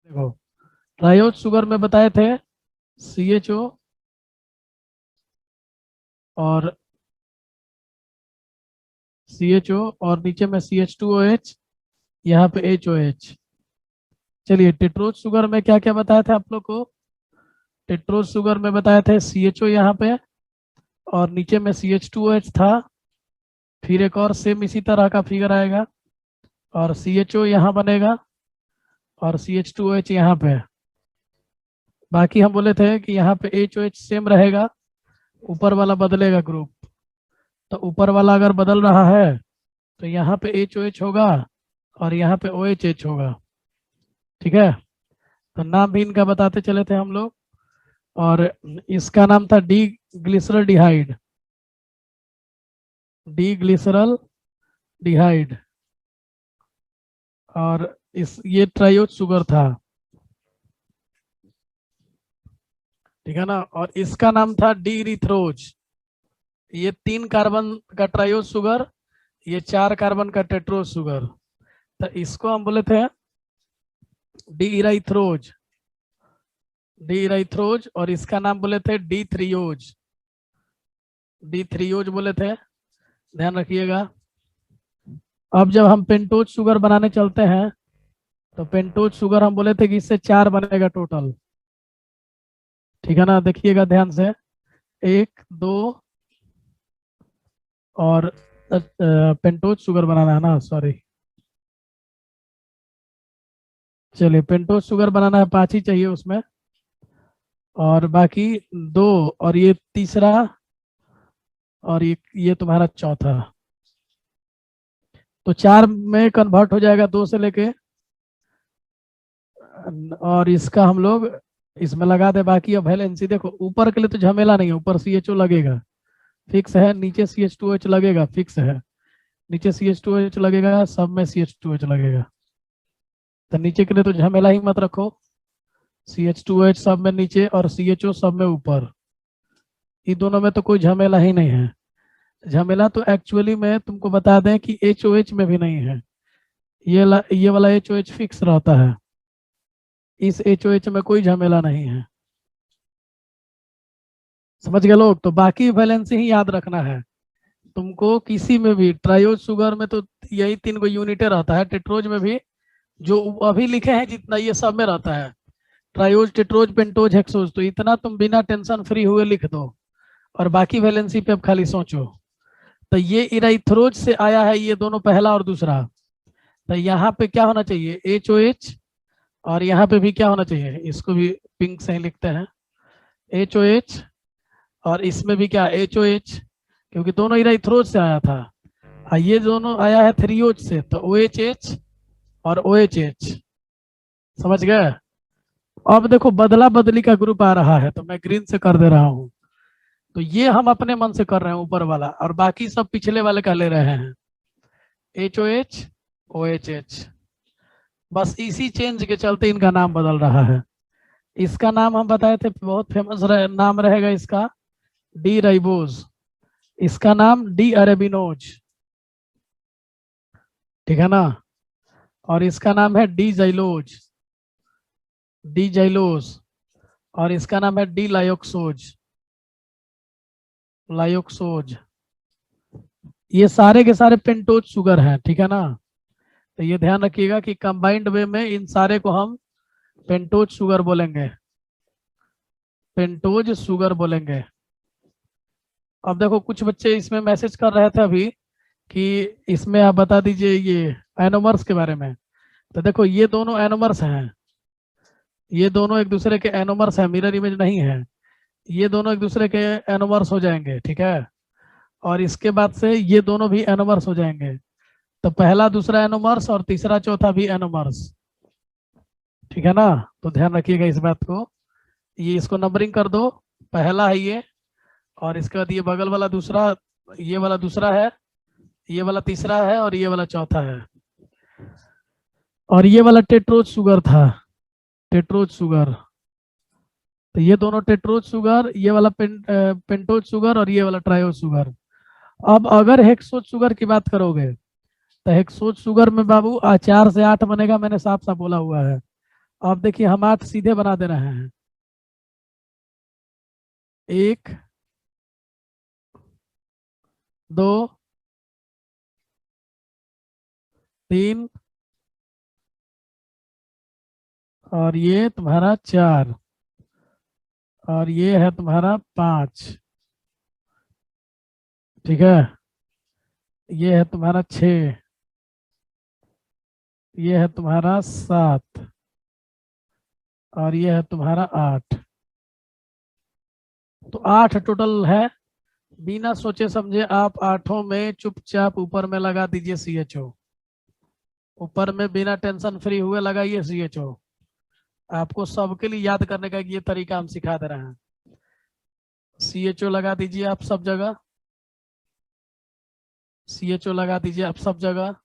देखो, triose sugar में बताए थे CHO और CHO और नीचे में CH2OH, यहाँ पे HOH। चलिए, टेट्रोज शुगर में क्या क्या बताया था आप लोग को? टेट्रोज शुगर में बताए थे CHO यहाँ पे, और नीचे में CH2OH था। फिर एक और सेम इसी तरह का फिगर आएगा, और CHO यहाँ बनेगा, और CH2OH यहाँ पे। बाकी हम बोले थे कि यहाँ पे HOH सेम रहेगा, ऊपर वाला बदलेगा ग्रुप। तो ऊपर वाला अगर बदल रहा है तो यहाँ पे HOH होगा और यहाँ पे OHH होगा। ठीक है, तो नाम भी इनका बताते चले थे हम लोग। और इसका नाम था डी ग्लिसरल डिहाइड, डी ग्लिसरल डिहाइड। और इस ये ट्रायोज शुगर था, ठीक है ना। और इसका नाम था डी इरिथ्रोज। ये 3 कार्बन का ट्रायोज शुगर, ये 4 कार्बन का टेट्रोज शुगर। तो इसको हम बोले थे डी इराइथ्रोज, डी इराइथ्रोज। और इसका नाम बोले थे डी थ्रियोज, डी थ्रियोज बोले थे, ध्यान रखिएगा। अब जब हम पेंटोज शुगर बनाने चलते हैं तो पेंटोज शुगर हम बोले थे कि इससे 4 बनेगा टोटल, ठीक है ना। देखिएगा ध्यान से, 1 2 और पेंटोज शुगर बनाना है ना, सॉरी। चलिए, पेंटोज शुगर बनाना है, 5 ही चाहिए उसमें, और बाकी 2, और ये तीसरा, और ये तुम्हारा चौथा। तो 4 में कन्वर्ट हो जाएगा 2 से लेके, और इसका हम लोग इसमें लगा दे। बाकी अब वैलेंसी देखो, ऊपर के लिए तो झमेला नहीं है, ऊपर CHO लगेगा फिक्स है, नीचे CH2OH लगेगा फिक्स है, नीचे CH2OH लगेगा, सब में CH2OH लगेगा। तो नीचे के लिए तो झमेला ही मत रखो, CH2OH सब में नीचे और CHO सब में ऊपर। इन दोनों में तो कोई झमेला ही नहीं है। झमेला तो एक्चुअली में तुमको बता दें कि HOH में भी नहीं है। ये वाला HOH फिक्स रहता है, इस HOH में कोई झमेला नहीं है। समझ गए लोग? तो बाकी वैलेंसी ही याद रखना है तुमको। किसी में भी ट्रायोज शुगर में तो यही 3 गो यूनिटें रहता है, टेट्रोज में भी जो अभी लिखे हैं जितना, ये सब में रहता है। ट्रायोज, टेट्रोज, पेंटोज, हेक्सोज, तो इतना तुम बिना टेंशन फ्री हुए लिख दो, और बाकी वैलेंसी पे अब खाली सोचो। तो ये इराइथ्रोज से आया है, ये दोनों पहला और दूसरा। तो यहाँ पे क्या होना चाहिए? HOH, और यहाँ पे भी क्या होना चाहिए? इसको भी पिंक से ही लिखते हैं, HOH। और इसमें भी क्या? HOH, क्योंकि दोनों इराइथ्रोज से आया था। ये दोनों आया है थ्रियोज से, तो OHH और OHH। समझ गए? अब देखो, बदला बदली का ग्रुप आ रहा है, तो मैं ग्रीन से कर दे रहा हूँ। तो ये हम अपने मन से कर रहे हैं ऊपर वाला, और बाकी सब पिछले वाले का ले रहे हैं, HOH OHH। बस इसी चेंज के चलते इनका नाम बदल रहा है। इसका नाम हम बताए थे, बहुत फेमस नाम रहेगा इसका, डी राइबोज। इसका नाम डी अरेबिनोज, ठीक है ना। और इसका नाम है डी जाइलोज, डी जाइलोज। और इसका नाम है डी लायोक्सोज, लायोक्सोज। ये सारे के सारे पेंटोज शुगर हैं, ठीक है ना। तो ये ध्यान रखिएगा कि कंबाइंड वे में इन सारे को हम पेंटोज शुगर बोलेंगे, पेंटोज शुगर बोलेंगे। अब देखो, कुछ बच्चे इसमें मैसेज कर रहे थे अभी कि इसमें आप बता दीजिए ये एनोमर्स के बारे में। तो देखो, ये दोनों एनोमर्स हैं, ये दोनों एक दूसरे के एनोमर्स हैं, मिरर इमेज नहीं है। ये दोनों एक दूसरे के एनोमर्स हो जाएंगे, ठीक है। और इसके बाद से ये दोनों भी एनोमर्स हो जाएंगे। तो पहला, दूसरा एनोमर्स, और तीसरा चौथा भी एनोमर्स, ठीक है ना। तो ध्यान रखिएगा इस बात को। ये इसको नंबरिंग कर दो, पहला है ये, और इसके बाद ये बगल वाला दूसरा, ये वाला दूसरा है, ये वाला तीसरा है, और ये वाला चौथा है। और ये वाला टेट्रोज शुगर था, टेट्रोज शुगर। तो ये दोनों टेट्रोज शुगर, ये वाला पेंटोज शुगर, और ये वाला ट्रायोज शुगर। अब अगर हेक्सोज शुगर की बात करोगे तो हेक्सोज शुगर में बाबू 4 से 8 बनेगा, मैंने साफ साफ बोला हुआ है। अब देखिए हम 8 सीधे बना दे रहे हैं। 1 2 3 और ये तुम्हारा 4 और ये है तुम्हारा 5। ठीक है, ये है तुम्हारा 6, ये है तुम्हारा 7 और ये है तुम्हारा 8। तो 8 टोटल है। बिना सोचे समझे आप आठों में चुपचाप ऊपर में लगा दीजिए CHO। ऊपर में बिना टेंशन फ्री हुए लगाइए CHO। आपको सबके लिए याद करने का ये तरीका हम सिखा दे रहे हैं। CHO लगा दीजिए आप सब जगह। CHO लगा दीजिए आप सब जगह।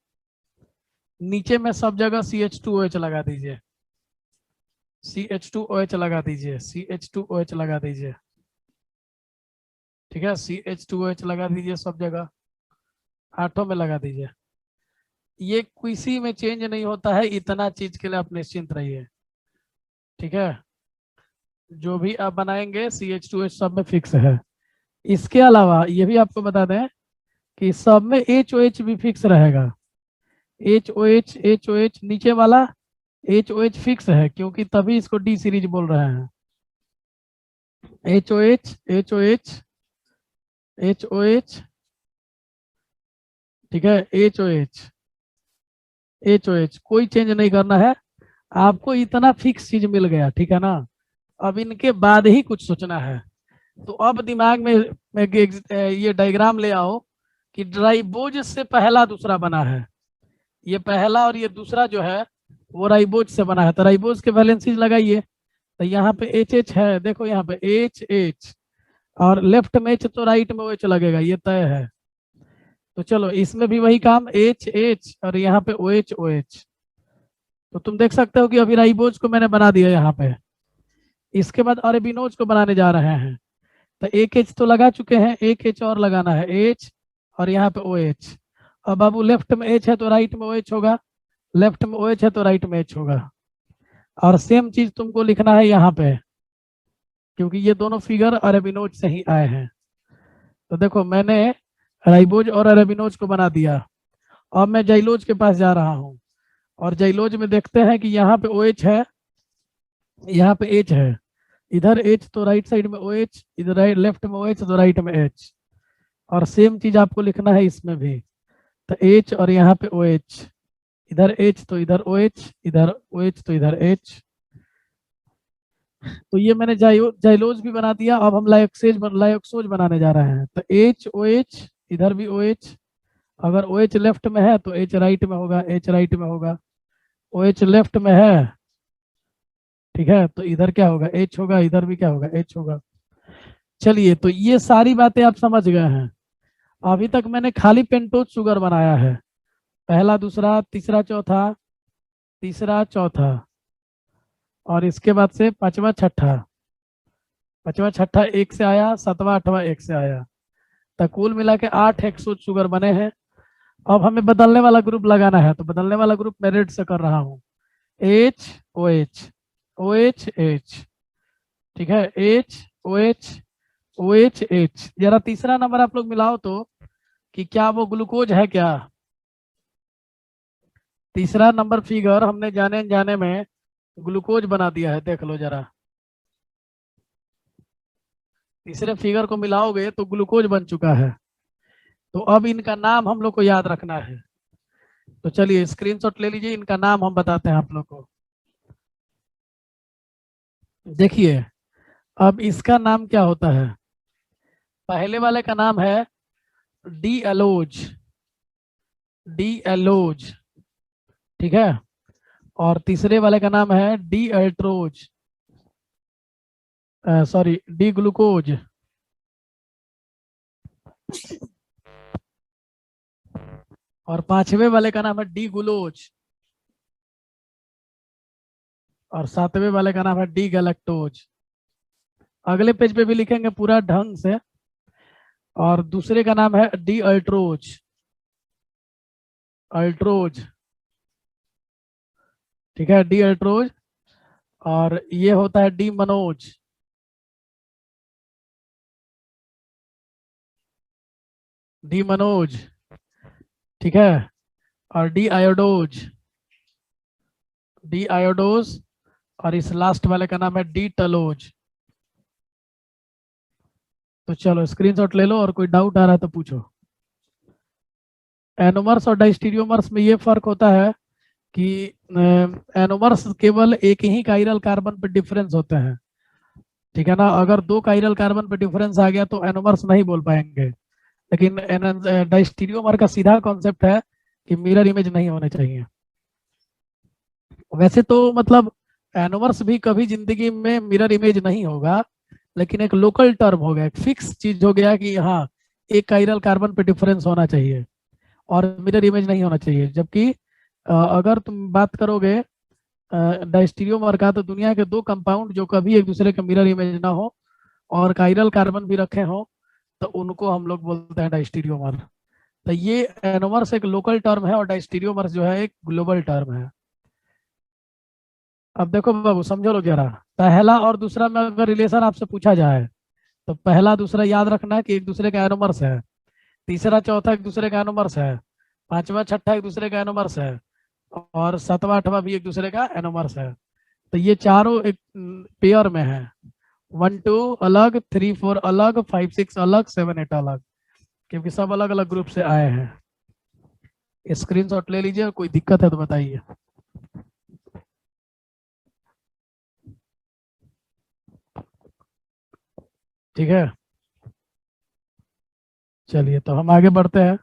नीचे में सब जगह CH2OH लगा दीजिए। CH2OH लगा दीजिए। CH2OH लगा दीजिए। ठीक है, CH2OH लगा दीजिए सब जगह, आठों में लगा दीजिए। ये किसी में चेंज नहीं होता है, इतना चीज के लिए आप निश्चिंत रहिए। ठीक है, जो भी आप बनाएंगे CH2OH सब में फिक्स है। इसके अलावा ये भी आपको बता दें कि सब में HOH भी फिक्स रहेगा। HOH नीचे वाला HOH फिक्स है, क्योंकि तभी इसको D सीरीज बोल रहे हैं। HOH ठीक है, HOH कोई चेंज नहीं करना है आपको, इतना फिक्स चीज मिल गया। ठीक है ना, अब इनके बाद ही कुछ सोचना है। तो अब दिमाग में ये डायग्राम ले आओ कि राइबोज से पहला दूसरा बना है। ये पहला और ये दूसरा जो है वो राइबोज से बना है। तो राइबोज के वैलेंसीज लगाइए। तो यहाँ पे HH है, देखो यहाँ पे HH और लेफ्ट में H तो राइट में OH लगेगा, ये तय है। तो चलो इसमें भी वही काम, HH और यहाँ पे OH। तो तुम देख सकते हो कि अभी राइबोज को मैंने बना दिया यहाँ पे। इसके बाद अरेबिनोज को बनाने जा रहे हैं। तो एक H तो लगा चुके हैं, एक H और लगाना है, H और यहाँ पे OH। अब बाबू लेफ्ट में H है तो राइट में OH होगा, लेफ्ट में OH है तो राइट में H होगा। और सेम चीज तुमको लिखना है यहाँ पे, क्योंकि ये दोनों फिगर अरेबिनोज से ही आए हैं। तो देखो मैंने राइबोज और अरेबिनोज को बना दिया। अब मैं जाइलोज के पास जा रहा हूँ, और जाइलोज में देखते हैं कि यहाँ पे OH है, यहाँ पे H है। इधर H तो राइट साइड में OH, इधर राइट लेफ्ट में OH तो राइट में H। और सेम चीज आपको लिखना है इसमें भी। तो H और यहाँ पे OH, इधर H तो इधर OH, इधर OH तो इधर H। तो ये मैंने जाइलोज भी बना दिया। अब हम लाइक्सोज बनाने जा रहे हैं। तो HOH, इधर भी OH। अगर OH लेफ्ट में है तो H राइट में होगा, H राइट में होगा। OH लेफ्ट में है, ठीक है, तो इधर क्या होगा, H होगा, इधर भी क्या होगा, H होगा। चलिए, तो ये सारी बातें आप समझ गए हैं। अभी तक मैंने खाली पेंटोज शुगर बनाया है, पहला दूसरा तीसरा चौथा, तीसरा चौथा, और इसके बाद से पांचवा छठा। पांचवा छठा एक से आया, सातवां आठवां एक से आया। तो कुल मिला के 8 हेक्सोज शुगर बने हैं। अब हमें बदलने वाला ग्रुप लगाना है, तो बदलने वाला ग्रुप मैं रेड से कर रहा हूँ। H OH OH H, ठीक है, H OH OH H। जरा तीसरा नंबर आप लोग मिलाओ तो कि क्या वो ग्लूकोज है क्या। तीसरा नंबर फिगर हमने जाने जाने में ग्लूकोज बना दिया है, देख लो जरा। तीसरे फिगर को मिलाओगे तो ग्लूकोज बन चुका है। तो अब इनका नाम हम लोग को याद रखना है। तो चलिए स्क्रीनशॉट ले लीजिए, इनका नाम हम बताते हैं आप लोग को। देखिए अब इसका नाम क्या होता है। पहले वाले का नाम है डी एलोज, डी एलोज, ठीक है। और तीसरे वाले का नाम है D Altroz, sorry D glucose. और पांचवें वाले का नाम है डी गुलोज। और सातवें वाले का नाम है डी गैलेक्टोज। अगले पेज पे भी लिखेंगे पूरा ढंग से। और दूसरे का नाम है डी अल्ट्रोज, अल्ट्रोज, ठीक है, डी अल्ट्रोज। और ये होता है डी मनोज, डी मनोज, ठीक है। और डी आयोडोज, डी आयोडोज। और इस लास्ट वाले का नाम है डी टलोज। तो चलो स्क्रीनशॉट ले लो, और कोई डाउट आ रहा है तो पूछो। एनोमर्स और डाइस्टीरियोमर्स में ये फर्क होता है कि एनोमर्स केवल एक ही काइरल कार्बन पर डिफरेंस होते हैं, ठीक है ना। अगर दो काइरल कार्बन पर डिफरेंस आ गया तो एनोमर्स नहीं बोल पाएंगे। लेकिन डाइस्टीरियोमर का सीधा कॉन्सेप्ट है कि मिरर इमेज नहीं होने चाहिए। वैसे तो मतलब एनोमर्स भी कभी जिंदगी में मिरर इमेज नहीं होगा, लेकिन एक लोकल टर्म हो गया, एक फिक्स चीज हो गया कि हाँ एक काइरल कार्बन पे डिफरेंस होना चाहिए और मिरर इमेज नहीं होना चाहिए। जबकि अगर तुम बात करोगे डाइस्टीरियोमर का, तो दुनिया के दो कंपाउंड जो कभी एक दूसरे के मिरर इमेज ना हो और काइरल कार्बन भी रखे हो, तो उनको हम लोग बोलते हैं डाइस्टीरियोमर। तो ये एनोमर्स एक लोकल टर्म है और डाइस्टीरियोमर्स जो है एक ग्लोबल टर्म है। अब देखो बाबू, समझो लो जरा। पहला और दूसरा में अगर रिलेशन आपसे पूछा जाए, तो पहला दूसरा याद रखना कि एक दूसरे का एनोमर्स है। तीसरा चौथा एक दूसरे का एनोमर्स है। पांचवा छठा एक दूसरे का एनोमर्स है। और सातवां आठवां भी एक दूसरे का एनोमर्स है। तो ये चारों एक पेयर में है। 1 2 अलग, 3 4 अलग, 5 6 अलग, 7 8 अलग, क्योंकि सब अलग अलग ग्रुप से आए हैं। स्क्रीनशॉट ले लीजिए, कोई दिक्कत है तो बताइए। ठीक है, चलिए तो हम आगे बढ़ते हैं।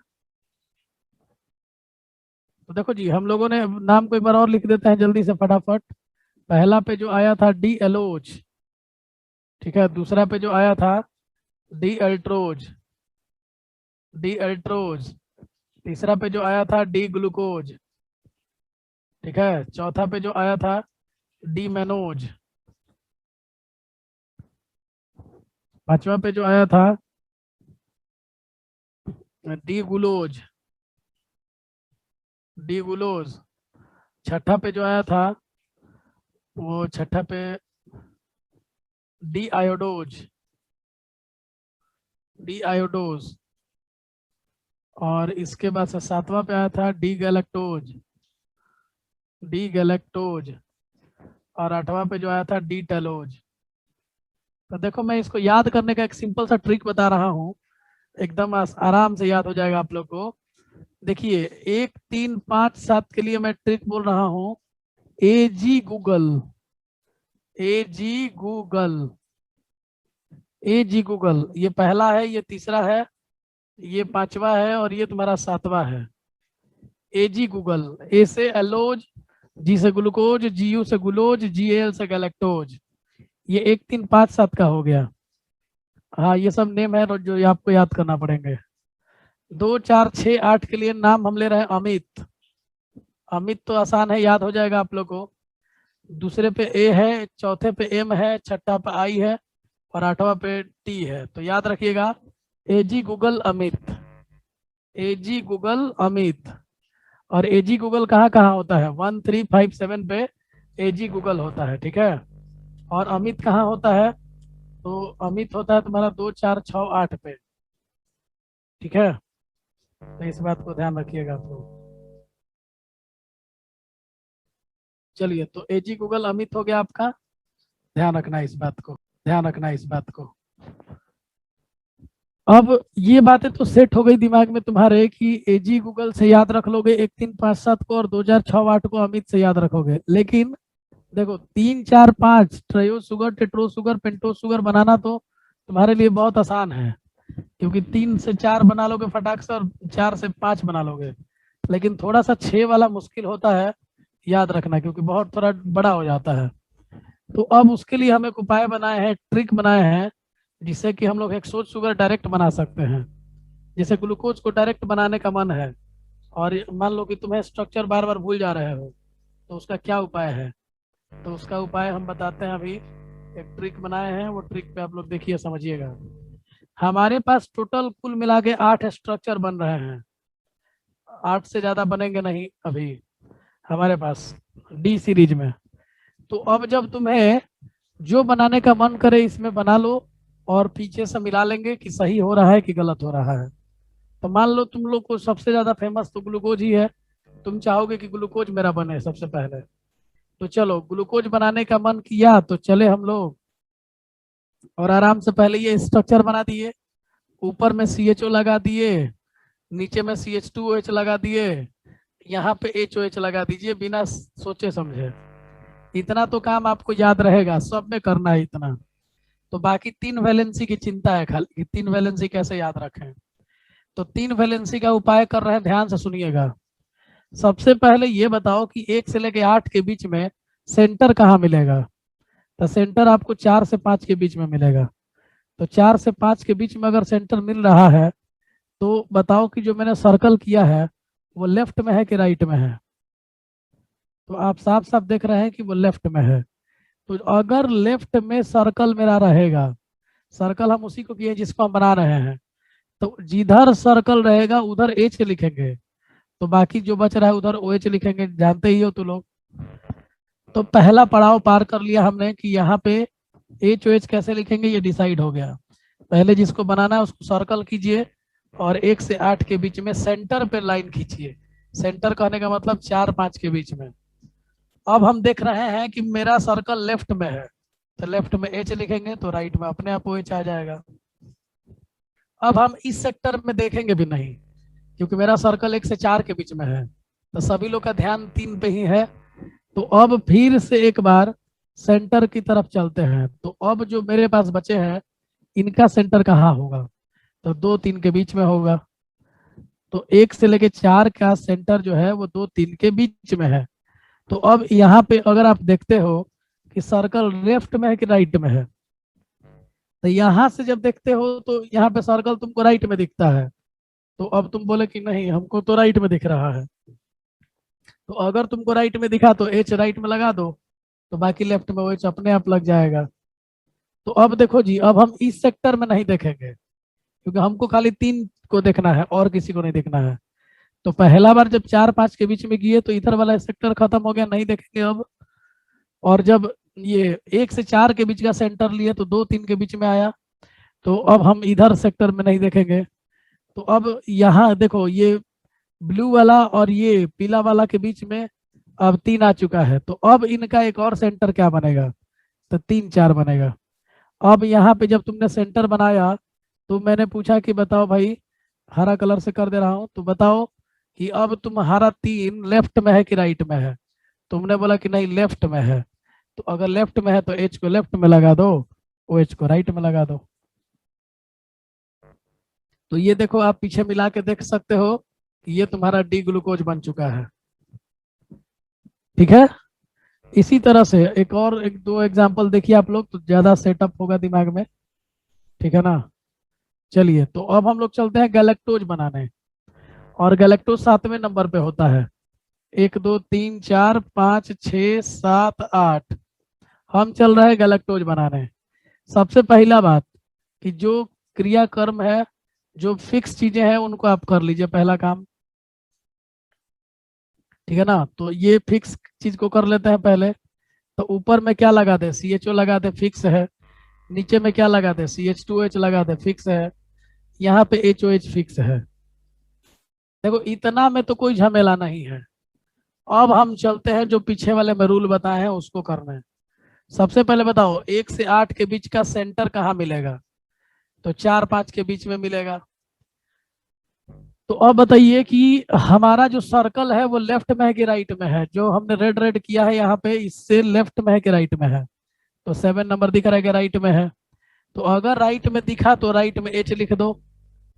तो देखो जी, हम लोगों ने नाम को एक बार और लिख देते हैं जल्दी से फटाफट। पहला पे जो आया था डी एलोज, ठीक है। दूसरा पे जो आया था डी अल्ट्रोज, डी अल्ट्रोज। तीसरा पे जो आया था डी ग्लूकोज, ठीक है। चौथा पे जो आया था डी मेनोज। पांचवा पे जो आया था डी गुलोज, डी गुलोज। छठा पे जो आया था वो छठा पे डी आयोडोज, डी आयोडोज। और इसके बाद से सातवां पे आया था डी गैलेक्टोज, डी गैलेक्टोज। और आठवां पे जो आया था डी टेलोज। तो देखो, मैं इसको याद करने का एक सिंपल सा ट्रिक बता रहा हूँ, एकदम आराम से याद हो जाएगा आप लोग को। देखिए, 1 3 5 7 के लिए मैं ट्रिक बोल रहा हूँ। ए जी गूगल, ए जी गूगल, ए जी गूगल। ये पहला है, ये तीसरा है, ये पांचवा है, और ये तुम्हारा सातवां है। ए जी गूगल। ए से एलोज, जी से ग्लूकोज, जी यू से गुलोज, जी एल से गैलेक्टोज। ये 1 3 5 7 का हो गया। हाँ, ये सब नेम है जो ये आपको याद करना पड़ेंगे। 2 4 6 8 के लिए नाम हम ले रहे हैं अमित। अमित तो आसान है, याद हो जाएगा आप लोग को। दूसरे पे ए है, चौथे पे एम है, छठा पे आई है, और आठवां पे टी है। तो याद रखिएगा, ए जी गूगल अमित, ए जी गूगल अमित। और ए जी गूगल कहाँ कहाँ होता है? 1 3 5 7 पे ए जी गूगल होता है, ठीक है। और अमित कहाँ होता है? तो अमित होता है तुम्हारा 2 4 6 8 पे, ठीक है। तो इस बात को ध्यान रखिएगा आप लोग। चलिए, तो एजी गूगल अमित हो गया आपका। ध्यान रखना इस बात को, ध्यान रखना इस बात को। अब ये बातें तो सेट हो गई दिमाग में तुम्हारे कि एजी गूगल से याद रख लोगे 1 3 5 7 को, और 2 4 6 8 को अमित से याद रखोगे। लेकिन देखो, 3 4 5 ट्रायो शुगर, टेट्रो शुगर, पेंटो शुगर बनाना तो तुम्हारे लिए बहुत आसान है, क्योंकि 3 से 4 बना लोगे फटाक से, और 4 से 5 बना लोगे। लेकिन थोड़ा सा 6 वाला मुश्किल होता है याद रखना, क्योंकि बहुत थोड़ा बड़ा हो जाता है। तो अब उसके लिए हम एक उपाय बनाए हैं, ट्रिक बनाए हैं, जिससे कि हम लोग हेक्सोज शुगर डायरेक्ट बना सकते हैं। जैसे ग्लूकोज को डायरेक्ट बनाने का मन है, और मान लो कि तुम्हें स्ट्रक्चर बार बार भूल जा रहे हो, तो उसका क्या उपाय है? तो उसका उपाय हम बताते हैं अभी। एक ट्रिक बनाए हैं, वो ट्रिक पे आप लोग देखिए, समझिएगा। हमारे पास टोटल कुल मिला के 8 स्ट्रक्चर बन रहे हैं। 8 से ज्यादा बनेंगे नहीं अभी हमारे पास डी सीरीज में। तो अब जब तुम्हें जो बनाने का मन करे इसमें बना लो, और पीछे से मिला लेंगे कि सही हो रहा है कि गलत हो रहा है। तो मान लो तुम लोग को सबसे ज्यादा फेमस तो ग्लूकोज ही है, तुम चाहोगे कि ग्लूकोज मेरा बने सबसे पहले। तो चलो, ग्लूकोज बनाने का मन किया तो चले हम लोग, और आराम से पहले ये स्ट्रक्चर बना दिए। ऊपर में CHO लगा दिए, नीचे में CH2OH लगा दिए, यहाँ पे HOH लगा दीजिए बिना सोचे समझे। इतना तो काम आपको याद रहेगा, सब में करना है इतना। तो बाकी 3 वैलेंसी की चिंता है खाली कि 3 वैलेंसी कैसे याद रखें। तो 3 वैलेंसी का उपाय कर रहे हैं, ध्यान से सुनिएगा। सबसे पहले ये बताओ कि 1 से लेके 8 के बीच में सेंटर कहाँ मिलेगा। तो सेंटर आपको 4 से 5 के बीच में मिलेगा। तो 4 से 5 के बीच में अगर सेंटर मिल रहा है तो बताओ कि जो मैंने सर्कल किया है वो लेफ्ट में है कि राइट में है। तो आप साफ साफ देख रहे हैं कि वो लेफ्ट में है। तो अगर लेफ्ट में सर्कल मेरा रहेगा, सर्कल हम उसी को किए जिसको हम बना रहे हैं, तो जिधर सर्कल रहेगा उधर एच लिखेंगे, तो बाकी जो बच रहा है उधर OH लिखेंगे, जानते ही हो तो लोग। तो पहला पड़ाव पार कर लिया हमने कि यहाँ पे HOH कैसे लिखेंगे ये डिसाइड हो गया। पहले जिसको बनाना है उसको सर्कल कीजिए, और 1 से 8 के बीच में सेंटर पे लाइन खींचिए। सेंटर कहने का मतलब 4-5 के बीच में। अब हम देख रहे हैं कि मेरा सर्कल लेफ्ट में है, तो लेफ्ट में H लिखेंगे तो राइट में अपने आप OH आ जाएगा। अब हम इस सेक्टर में देखेंगे भी नहीं, क्योंकि मेरा सर्कल 1 से 4 के बीच में है, तो सभी लोग का ध्यान 3 पे ही है। तो अब फिर से एक बार सेंटर की तरफ चलते हैं। तो अब जो मेरे पास बचे हैं इनका सेंटर कहाँ होगा, तो 2-3 के बीच में होगा। तो 1 से लेके 4 का सेंटर जो है वो 2-3 के बीच में है। तो अब यहाँ पे अगर आप देखते हो कि सर्कल लेफ्ट में है कि राइट में है, तो यहाँ से जब देखते हो तो यहाँ पे सर्कल तुमको राइट में दिखता है। तो अब तुम बोले कि नहीं हमको तो राइट में दिख रहा है। तो अगर तुमको राइट में दिखा तो H राइट में लगा दो, तो बाकी लेफ्ट में OH अपने आप लग जाएगा। तो अब देखो जी, अब हम इस सेक्टर में नहीं देखेंगे, क्योंकि हमको खाली 3 को देखना है और किसी को नहीं देखना है। तो पहला बार जब 4-5 के बीच में किए तो इधर वाला सेक्टर खत्म हो गया, नहीं देखेंगे अब। और जब ये 1 से 4 के बीच का सेंटर लिए तो 2-3 के बीच में आया, तो अब हम इधर सेक्टर में नहीं देखेंगे। तो अब यहाँ देखो, ये ब्लू वाला और ये पीला वाला के बीच में अब 3 आ चुका है, तो अब इनका एक और सेंटर क्या बनेगा, तो 3-4 बनेगा। अब यहाँ पे जब तुमने सेंटर बनाया तो मैंने पूछा कि बताओ भाई, हरा कलर से कर दे रहा हूँ, तो बताओ कि अब तुम्हारा 3 लेफ्ट में है कि राइट में है। तुमने बोला कि नहीं लेफ्ट में है। तो अगर लेफ्ट में है तो H को लेफ्ट में लगा दो, OH को राइट में लगा दो। तो ये देखो, आप पीछे मिला के देख सकते हो कि ये तुम्हारा डी ग्लूकोज बन चुका है। ठीक है। इसी तरह से एक और 1-2 एग्जांपल देखिए आप लोग, तो ज्यादा सेटअप होगा दिमाग में। ठीक है ना। चलिए, तो अब हम लोग चलते हैं गैलेक्टोज बनाने। और गैलेक्टोज 7वें नंबर पे होता है। 1 2 3 4 5 6 7 8, हम चल रहे हैं गैलेक्टोज बनाने। सबसे पहला बात कि जो क्रियाक्रम है, जो फिक्स चीजें हैं उनको आप कर लीजिए पहला काम। ठीक है ना। तो ये फिक्स चीज को कर लेते हैं पहले। तो ऊपर में क्या लगा दे, CHO लगा दे, फिक्स है। नीचे में क्या लगा दे, CH2OH लगा दे, फिक्स है। यहाँ पे HOH फिक्स है। देखो इतना में तो कोई झमेला नहीं है। अब हम चलते हैं जो पीछे वाले में रूल बताए हैं उसको करना है। सबसे पहले बताओ 1 से 8 के बीच का सेंटर कहाँ मिलेगा, तो 4-5 के बीच में मिलेगा। तो अब बताइए कि हमारा जो सर्कल है वो लेफ्ट में है कि राइट में है, जो हमने रेड रेड किया है यहाँ पे, इससे लेफ्ट में है कि राइट में है। तो 7 नंबर दिख रहा है कि राइट में है। तो अगर राइट में दिखा तो राइट में H लिख दो,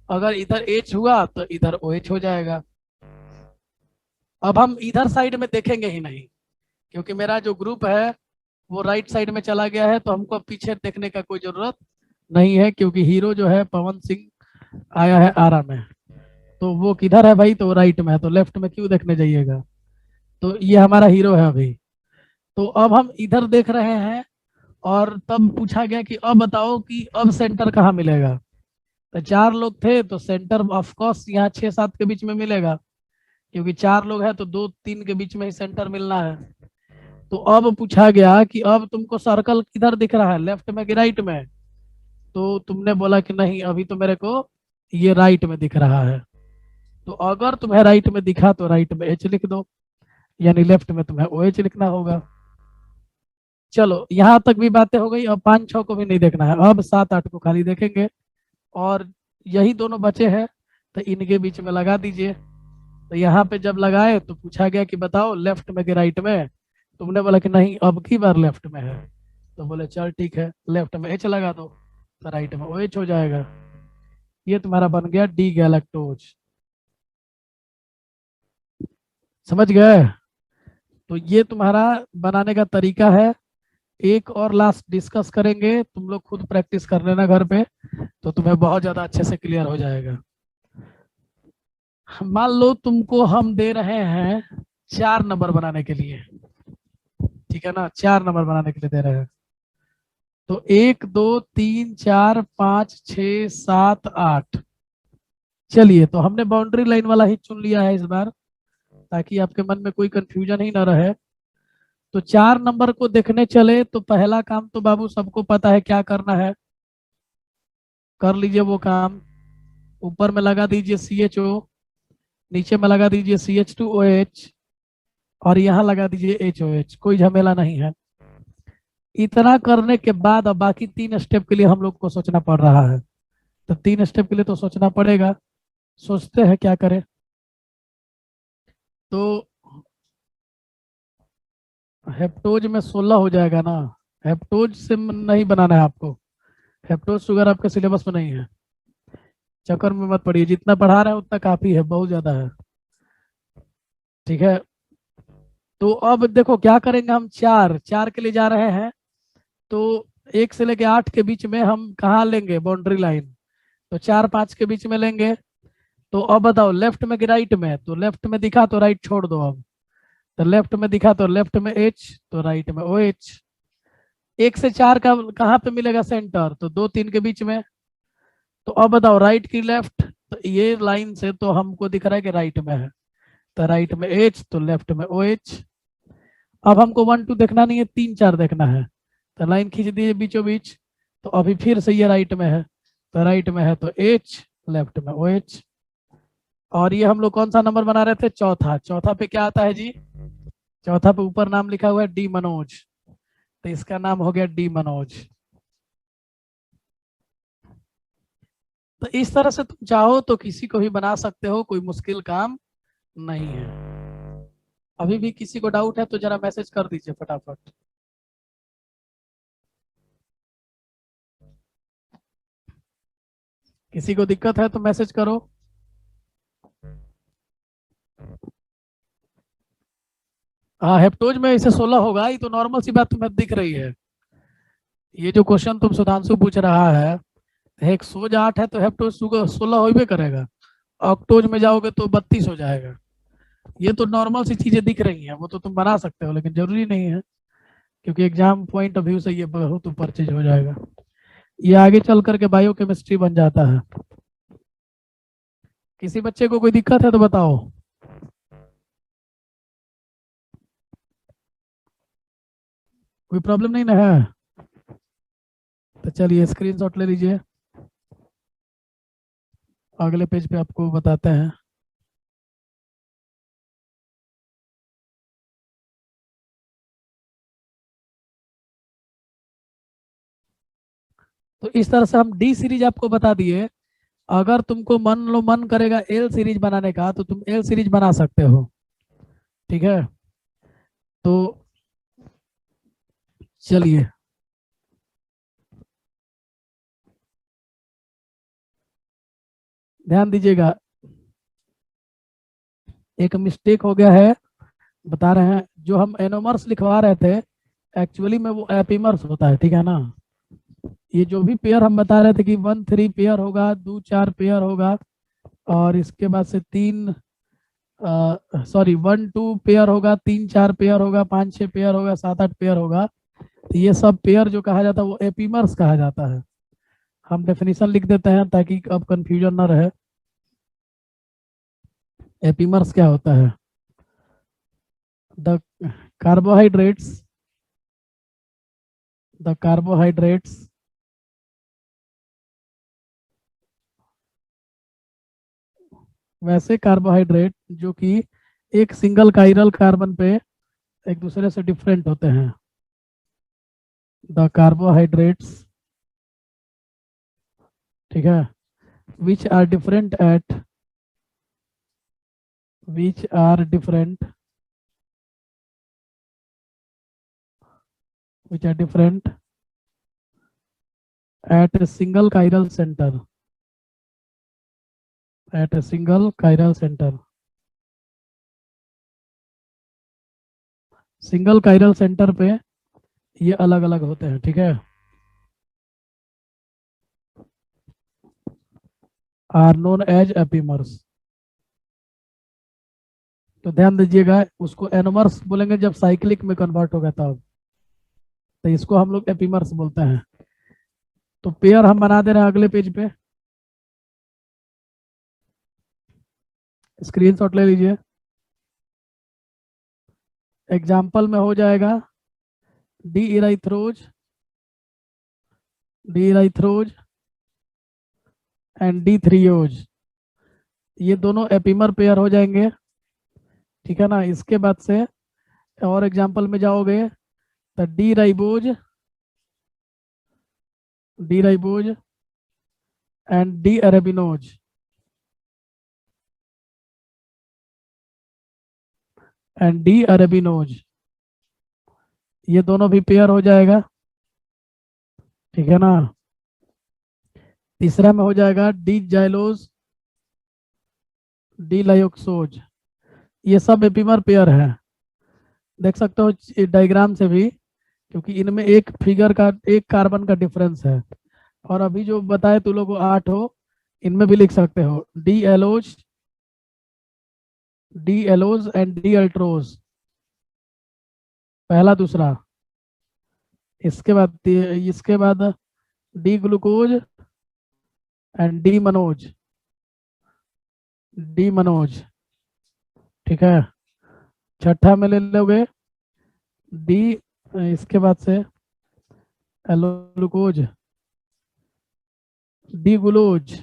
अगर इधर H हुआ तो इधर OH हो जाएगा। अब हम इधर साइड में देखेंगे ही नहीं, क्योंकि मेरा जो ग्रुप है वो राइट साइड में चला गया है, तो हमको पीछे देखने का कोई जरूरत नहीं है, क्योंकि हीरो जो है पवन सिंह आया है आरा में। तो वो किधर है भाई, तो राइट में है, तो लेफ्ट में क्यों देखने जाइएगा। तो ये हमारा हीरो है अभी। तो अब हम इधर देख रहे हैं, और तब पूछा गया कि अब बताओ कि अब सेंटर कहाँ मिलेगा। तो 4 लोग थे तो सेंटर ऑफ कोर्स यहाँ 6-7 के बीच में मिलेगा, क्योंकि 4 लोग हैं तो 2-3 के बीच में ही सेंटर मिलना है। तो अब पूछा गया कि अब तुमको सर्कल किधर दिख रहा है, लेफ्ट में कि राइट में? तो तुमने बोला कि नहीं, अभी तो मेरे को ये राइट में दिख रहा है। तो अगर तुम्हें राइट में दिखा तो राइट में एच लिख दो, यानी लेफ्ट में तुम्हें ओ एच लिखना होगा। चलो यहाँ तक भी बातें हो गई। अब 5 6 को भी नहीं देखना है, अब 7 8 को खाली देखेंगे। और यही दोनों बचे हैं, तो इनके बीच में लगा दीजिए। तो यहाँ पे जब लगाए तो पूछा गया कि बताओ लेफ्ट में कि राइट में? तुमने बोला कि नहीं, अब की बार लेफ्ट में है। तो बोले चल ठीक है, लेफ्ट में एच लगा दो, तो राइट में ओ एच हो जाएगा। ये तुम्हारा बन गया डी गैलेक्टोज। समझ गए? तो ये तुम्हारा बनाने का तरीका है। एक और लास्ट डिस्कस करेंगे, तुम लोग खुद प्रैक्टिस कर लेना घर पे, तो तुम्हें बहुत ज्यादा अच्छे से क्लियर हो जाएगा। मान लो तुमको हम दे रहे हैं 4 नंबर बनाने के लिए, ठीक है ना? 4 नंबर बनाने के लिए दे रहे हैं। तो 1 2 3 4 5 6 7 8। चलिए, तो हमने बाउंड्री लाइन वाला ही चुन लिया है इस बार, ताकि आपके मन में कोई कंफ्यूजन ही ना रहे। तो 4 नंबर को देखने चले तो पहला काम तो बाबू सबको पता है क्या करना है, कर लीजिए वो काम। ऊपर में लगा दीजिए सी एच ओ, नीचे में लगा दीजिए C H two O H, और यहाँ लगा दीजिए एच ओ एच। कोई झमेला नहीं है। इतना करने के बाद अब बाकी 3 स्टेप के लिए हम लोग को सोचना पड़ रहा है। तो 3 स्टेप के लिए तो सोचना पड़ेगा। सोचते हैं क्या करें। तो हेप्टोज में 16 हो जाएगा ना? हेप्टोज से नहीं बनाना है आपको, हेप्टोज शुगर आपके सिलेबस में नहीं है। चक्कर में मत पड़िए, जितना पढ़ा रहे हैं उतना काफी है, बहुत ज्यादा है। ठीक है, तो अब देखो क्या करेंगे हम। चार चार के लिए जा रहे हैं, तो 1 से लेके 8 के बीच में हम कहाँ लेंगे बाउंड्री लाइन? तो 4 5 के बीच में लेंगे। तो अब बताओ लेफ्ट में कि राइट में? तो लेफ्ट में दिखा तो राइट छोड़ दो अब। तो लेफ्ट में दिखा तो लेफ्ट में एच, तो राइट में ओ एच। 1 से 4 का कहाँ पे मिलेगा सेंटर? तो 2 3 के बीच में। तो अब बताओ राइट की लेफ्ट? तो ये लाइन से तो हमको दिख रहा है कि राइट में है, तो राइट में एच, तो लेफ्ट में ओ एच। अब हमको 1 2 देखना नहीं है, 3 4 देखना है। तो लाइन खींच दीजिए बीचों बीच। तो अभी फिर से ये राइट में है, तो राइट में है तो एच, लेफ्ट में ओ एच। और ये हम लोग कौन सा नंबर बना रहे थे? चौथा। चौथा पे क्या आता है जी? चौथा पे ऊपर नाम लिखा हुआ है डी मनोज, तो इसका नाम हो गया डी मनोज। तो इस तरह से तुम चाहो तो किसी को भी बना सकते हो, कोई मुश्किल काम नहीं है। अभी भी किसी को डाउट है तो जरा मैसेज कर दीजिए फटाफट। किसी को दिक्कत है तो मैसेज करो। हाँ, हेप्टोज में इसे 16 होगा, ये तो नॉर्मल सी बात तुम्हें दिख रही है। ये जो क्वेश्चन तुम सुधांशु पूछ रहा है, हेक्सोज 8 है तो हेप्टोज 16 हो ही करेगा। ऑक्टोज में जाओगे तो 32 हो जाएगा। ये तो नॉर्मल सी चीजें दिख रही हैं, वो तो तुम बना सकते हो, लेकिन जरूरी नहीं है, क्योंकि एग्जाम पॉइंट ऑफ व्यू से ये बहुत ऊपर चीज हो जाएगा। ये आगे चल करके बायो केमिस्ट्री बन जाता है। किसी बच्चे को कोई दिक्कत है तो बताओ। कोई प्रॉब्लम नहीं ना है? तो चलिए स्क्रीनशॉट ले लीजिए, अगले पेज पे आपको बताते हैं। तो इस तरह से हम डी सीरीज आपको बता दिए। अगर तुमको मन करेगा एल सीरीज बनाने का, तो तुम एल सीरीज बना सकते हो। ठीक है, तो चलिए, ध्यान दीजिएगा। एक मिस्टेक हो गया है, बता रहे हैं। जो हम एनोमर्स लिखवा रहे थे, एक्चुअली में वो एपीमर्स होता है, ठीक है ना? ये जो भी पेयर हम बता रहे थे कि 1 3 पेयर होगा, 2 4 पेयर होगा, और इसके बाद से 3 सॉरी 1 2 पेयर होगा, 3 4 पेयर होगा, 5 6 पेयर होगा, 7 8 पेयर होगा। तो ये सब पेयर जो कहा जाता है वो एपीमर्स कहा जाता है। हम डेफिनेशन लिख देते हैं ताकि अब कंफ्यूजन ना रहे। एपीमर्स क्या होता है? द कार्बोहाइड्रेट्स द कार्बोहाइड्रेट्स वैसे कार्बोहाइड्रेट जो कि एक सिंगल काइरल कार्बन पे एक दूसरे से डिफरेंट होते हैं। द कार्बोहाइड्रेट्स, ठीक है, which are different at which are different which are different at a single chiral centre at a single chiral centre. Single chiral centre पे ये अलग अलग होते हैं, ठीक है। Are known as epimers. तो ध्यान दीजिएगा, उसको एनोमर्स बोलेंगे जब साइक्लिक में कन्वर्ट होगा तब, तो इसको हम लोग एपीमर्स बोलते हैं। तो पेयर हम बना दे रहे हैं अगले पेज पे, स्क्रीनशॉट ले लीजिए। एग्जाम्पल में हो जाएगा डी इराइथ्रोज एंड डी थ्रियोज, ये दोनों एपीमर पेयर हो जाएंगे, ठीक है ना। इसके बाद से और एग्जाम्पल में जाओगे तो D ribose and D arabinose, ये दोनों भी पेयर हो जाएगा, ठीक है ना। तीसरा में हो जाएगा डी जाइलोज डी लायोक्सोज, ये सब एपीमर पेयर है। देख सकते हो डायग्राम से भी, क्योंकि इनमें एक फिगर का एक कार्बन का डिफरेंस है। और अभी जो बताए तू लोग 8 हो, इनमें भी लिख सकते हो डी एलोज एंड डी अल्ट्रोज, पहला दूसरा। इसके बाद D glucose and D Manoj, ठीक है। छठा में ले लोगे डी, इसके बाद से एलो ग्लूकोज डी ग्लूकोज,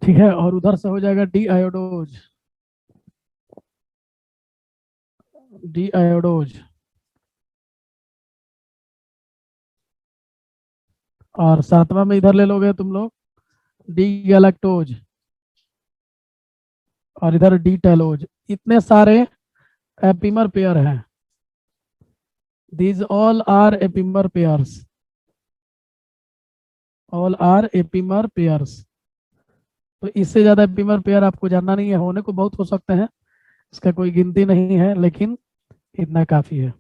ठीक है। और उधर से हो जाएगा डी आयोडोज। और सातवां में इधर ले लोगे तुम लोग डी गैलेक्टोज, और इधर डी टेलोज। इतने सारे एपीमर पेयर हैं। These all are epimer pairs, तो इससे ज्यादा एपीमर पेयर आपको जानना नहीं है, होने को बहुत हो सकते हैं, इसका कोई गिनती नहीं है, लेकिन इतना काफी है।